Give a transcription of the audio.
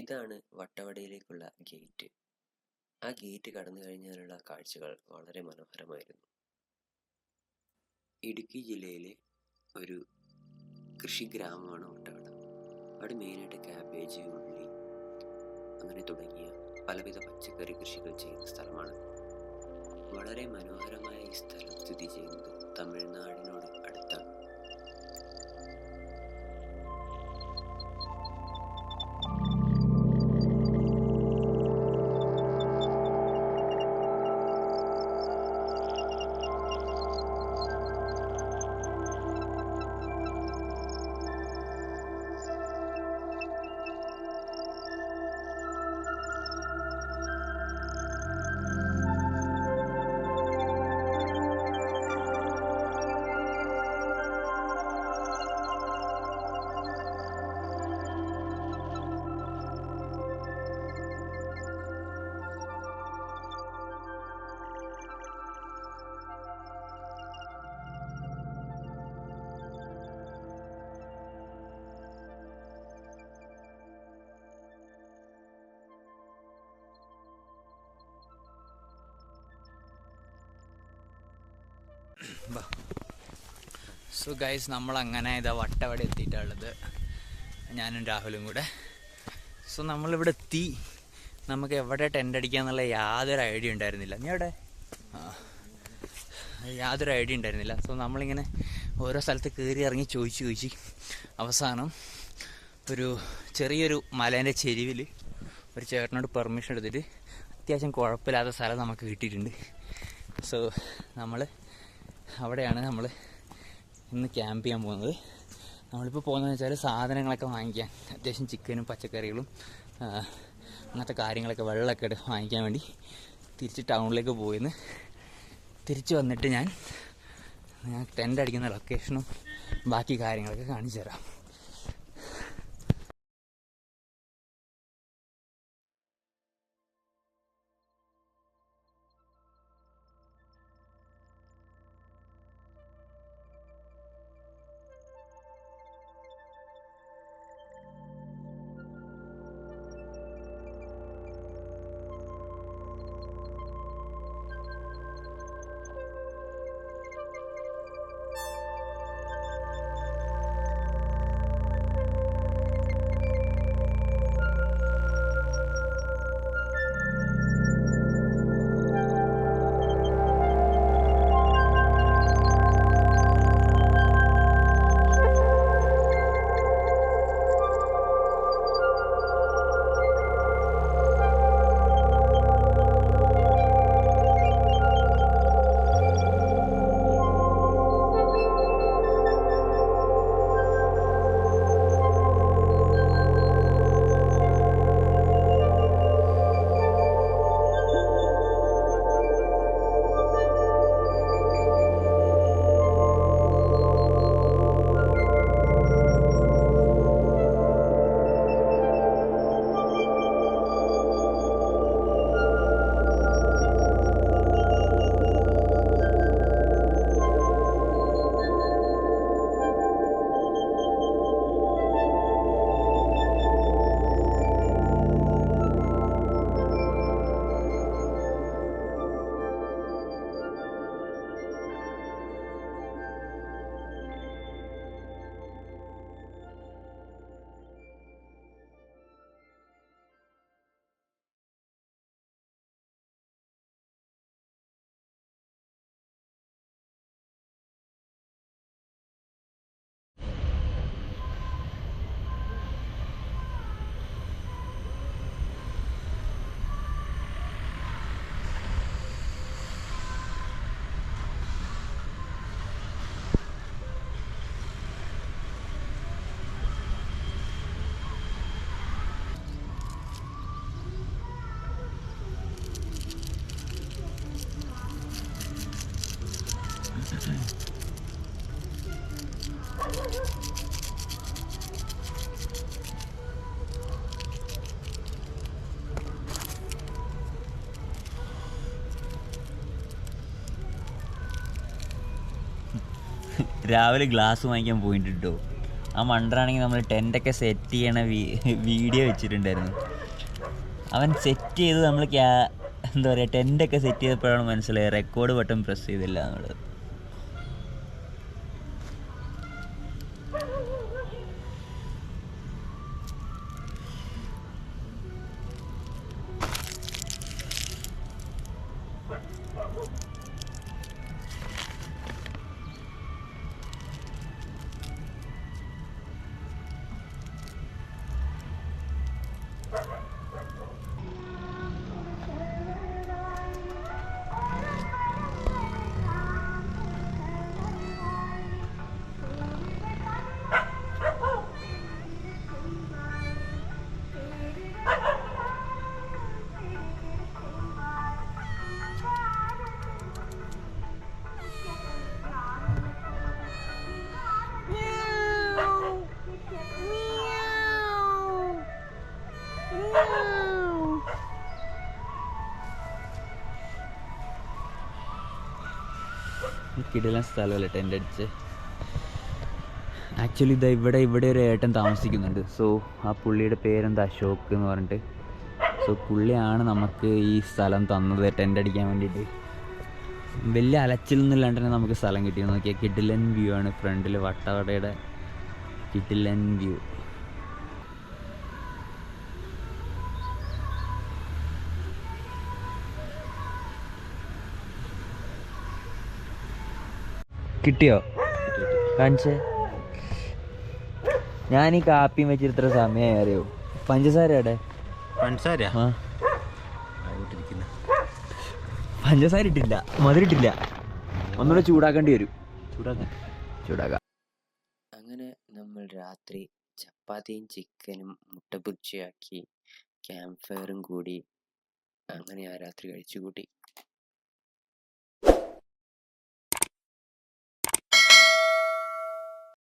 ഇതാണ് വട്ടവടയിലേക്കുള്ള ഗേറ്റ്. ആ ഗേറ്റ് കടന്നു കഴിഞ്ഞാലുള്ള കാഴ്ചകൾ വളരെ മനോഹരമായിരുന്നു. ഇടുക്കി ജില്ലയിലെ ഒരു കൃഷി ഗ്രാമമാണ് വട്ടവട. അവിടെ മെയിനായിട്ട് ക്യാബേജ്, ഉള്ളി അങ്ങനെ തുടങ്ങിയ പലവിധ പച്ചക്കറി കൃഷികൾ ചെയ്യുന്ന സ്ഥലമാണ്. വളരെ മനോഹരമായ ഈ സ്ഥലം സ്ഥിതി ചെയ്യുന്നത് തമിഴ്നാടിനോട് അടുത്താണ്. സോ ഗൈസ്, നമ്മളങ്ങനെ ഇതാ വട്ടവട എത്തിയിട്ടുള്ളത്, ഞാനും രാഹുലും കൂടെ. സോ നമ്മളിവിടെ എത്തി. നമുക്ക് എവിടെ ടെൻ്റ് അടിക്കാന്നുള്ള യാതൊരു ഐഡിയ ഉണ്ടായിരുന്നില്ല. നീ എവിടെ? യാതൊരു ഐഡിയ ഉണ്ടായിരുന്നില്ല. സോ നമ്മളിങ്ങനെ ഓരോ സ്ഥലത്ത് കയറി ഇറങ്ങി ചോദിച്ച് അവസാനം ഒരു ചെറിയൊരു മലേൻ്റെ ചെരുവിൽ ഒരു ചേട്ടനോട് പെർമിഷൻ എടുത്തിട്ട് അത്യാവശ്യം കുഴപ്പമില്ലാത്ത സ്ഥലം നമുക്ക് കിട്ടിയിട്ടുണ്ട്. സോ അവിടെയാണ് നമ്മൾ ഇന്ന് ക്യാമ്പ് ചെയ്യാൻ പോകുന്നത്. നമ്മളിപ്പോൾ പോകുന്നതെന്ന് വെച്ചാൽ സാധനങ്ങളൊക്കെ വാങ്ങിക്കാൻ, അത്യാവശ്യം ചിക്കനും പച്ചക്കറികളും അങ്ങനത്തെ കാര്യങ്ങളൊക്കെ, വെള്ളമൊക്കെ വാങ്ങിക്കാൻ വേണ്ടി തിരിച്ച് ടൗണിലേക്ക് പോയിന്ന് തിരിച്ച് വന്നിട്ട് ഞാൻ ടെൻ്റ് അടിക്കുന്ന ലൊക്കേഷനും ബാക്കി കാര്യങ്ങളൊക്കെ കാണിച്ചു തരാം. രാവിലെ ഗ്ലാസ് വാങ്ങിക്കാൻ പോയിട്ടോ. ആ മണ്ടറാണെങ്കിൽ നമ്മൾ ടെൻ്റൊക്കെ സെറ്റ് ചെയ്യണ വീഡിയോ വെച്ചിട്ടുണ്ടായിരുന്നു. അവൻ സെറ്റ് ചെയ്ത് നമ്മൾ എന്താ പറയുക ടെൻ്റൊക്കെ സെറ്റ് ചെയ്തപ്പോഴാണ് മനസ്സിലായത് റെക്കോർഡ് ബട്ടൺ പ്രസ് ചെയ്തില്ല എന്നുള്ളത്. കിടിലൻ സ്ഥലമല്ലേ ടെൻ്റ് അടിച്ച്. ആക്ച്വലി ഇതാ ഇവിടെ ഒരു ഏട്ടൻ താമസിക്കുന്നുണ്ട്. സോ ആ പുള്ളിയുടെ പേരെന്താ അശോക് എന്ന് പറഞ്ഞിട്ട്. സോ പുള്ളിയാണ് നമുക്ക് ഈ സ്ഥലം തന്നത് ടെൻ്റ് അടിക്കാൻ വേണ്ടിയിട്ട്. വലിയ അലച്ചിലൊന്നുമില്ലാണ്ട് തന്നെ നമുക്ക് സ്ഥലം കിട്ടിയെന്ന് നോക്കിയാൽ കിടിലൻ വ്യൂ ആണ്. ഫ്രണ്ടിൽ വട്ടവടയുടെ കിടിലൻ വ്യൂ. കിട്ടിയോ? കാണിച്ചേ. ഞാൻ ഈ കാപ്പിയും വെച്ചിട്ട് ഇത്ര സമയമായി അറിയോ? പഞ്ചസാര എവിടെ? പഞ്ചസാര ഇട്ടില്ല, മധുരിട്ടില്ല. ഒന്നുകൂടെ ചൂടാക്കേണ്ടി വരും. ചൂടാക്കാം. അങ്ങനെ നമ്മൾ രാത്രി ചപ്പാത്തിയും ചിക്കനും മുട്ട ബുർജിയാക്കി ക്യാമ്പ് ഫയറും കൂടി അങ്ങനെ ആ രാത്രി കഴിച്ചു കൂട്ടി.